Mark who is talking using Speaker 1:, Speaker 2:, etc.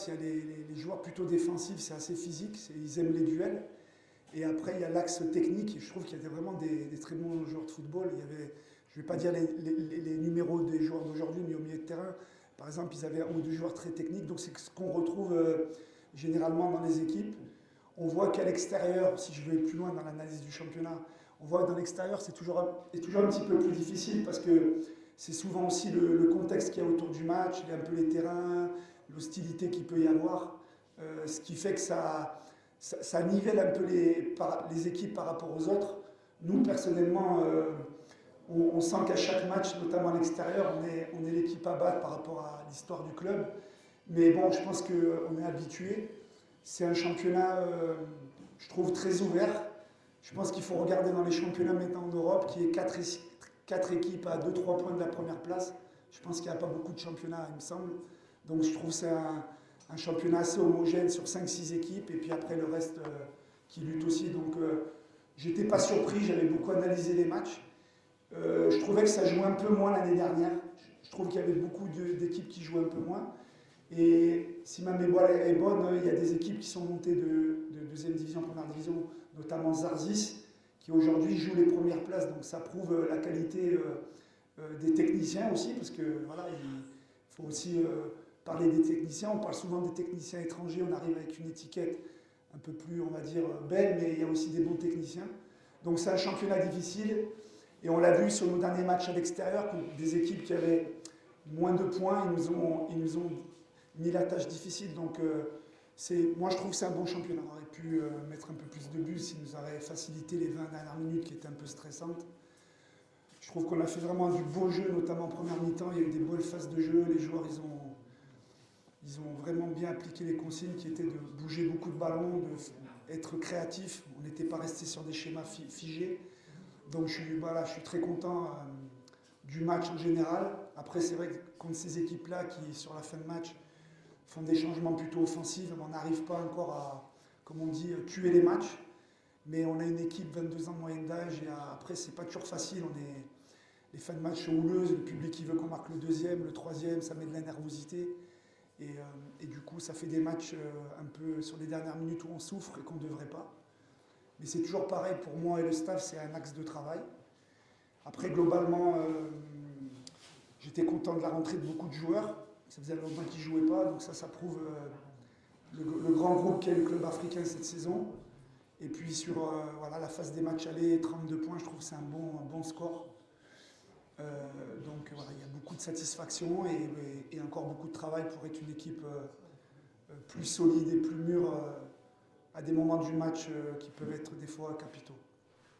Speaker 1: il y a les joueurs plutôt défensifs, c'est assez physique, ils aiment les duels. Et après, il y a l'axe technique. Et je trouve qu'il y a vraiment des très bons joueurs de football. Il y avait, je ne vais pas dire les numéros des joueurs d'aujourd'hui, mais au milieu de terrain, par exemple, ils avaient un ou deux joueurs très techniques. Donc c'est ce qu'on retrouve généralement dans les équipes. On voit qu'à l'extérieur, si je vais plus loin dans l'analyse du championnat, on voit que dans l'extérieur, c'est toujours un petit peu plus difficile parce que c'est souvent aussi le contexte qu'il y a autour du match, un peu les terrains, l'hostilité qu'il peut y avoir, ce qui fait que ça nivelle un peu les équipes par rapport aux autres. Nous, personnellement, on sent qu'à chaque match, notamment à l'extérieur, on est l'équipe à battre par rapport à l'histoire du club. Mais bon, je pense qu'on est habitué. C'est un championnat, je trouve, très ouvert. Je pense qu'il faut regarder dans les championnats maintenant en Europe, qui est quatre équipes à 2-3 points de la première place. Je pense qu'il n'y a pas beaucoup de championnats, il me semble. Donc je trouve que c'est un championnat assez homogène sur 5-6 équipes, et puis après le reste qui lutte aussi. Donc j'étais pas surpris, j'avais beaucoup analysé les matchs. Je trouvais que ça jouait un peu moins l'année dernière. Je trouve qu'il y avait beaucoup d'équipes qui jouaient un peu moins. Et si ma mémoire est bonne, il y a des équipes qui sont montées de deuxième division, première division, notamment Zarzis, qui aujourd'hui joue les premières places. Donc ça prouve la qualité des techniciens aussi, parce que voilà, il faut aussi parler des techniciens. On parle souvent des techniciens étrangers, on arrive avec une étiquette un peu plus, on va dire, belle, mais il y a aussi des bons techniciens. Donc c'est un championnat difficile. Et on l'a vu sur nos derniers matchs à l'extérieur, des équipes qui avaient moins de points, ils nous ont mis la tâche difficile. Donc moi je trouve que c'est un bon championnat. On aurait pu mettre un peu plus de buts s'il nous aurait facilité les 20 dernières minutes qui étaient un peu stressantes. Je trouve qu'on a fait vraiment du beau jeu, notamment en première mi-temps. Il y a eu des belles phases de jeu. Les joueurs, ils ont vraiment bien appliqué les consignes qui étaient de bouger beaucoup de ballons, d'être créatif. On n'était pas resté sur des schémas figés. Donc je suis très content du match en général. Après, c'est vrai que contre ces équipes-là qui, sur la fin de match, font des changements plutôt offensifs, on n'arrive pas encore à, comme on dit, tuer les matchs. Mais on a une équipe 22 ans de moyenne d'âge et après, c'est pas toujours facile. Les fins de match sont houleuses, le public qui veut qu'on marque le deuxième, le troisième, ça met de la nervosité. Et du coup, ça fait des matchs un peu sur les dernières minutes où on souffre et qu'on ne devrait pas. Mais c'est toujours pareil, pour moi et le staff, c'est un axe de travail. Après, globalement, j'étais content de la rentrée de beaucoup de joueurs. Ça faisait longtemps qu'ils ne jouaient pas, donc ça prouve le grand groupe qu'est le club africain cette saison. Et puis sur voilà, la phase des matchs allés, 32 points, je trouve que c'est un bon score. Donc voilà, il y a beaucoup de satisfaction et encore beaucoup de travail pour être une équipe plus solide et plus mûre à des moments du match qui peuvent être des fois capitaux.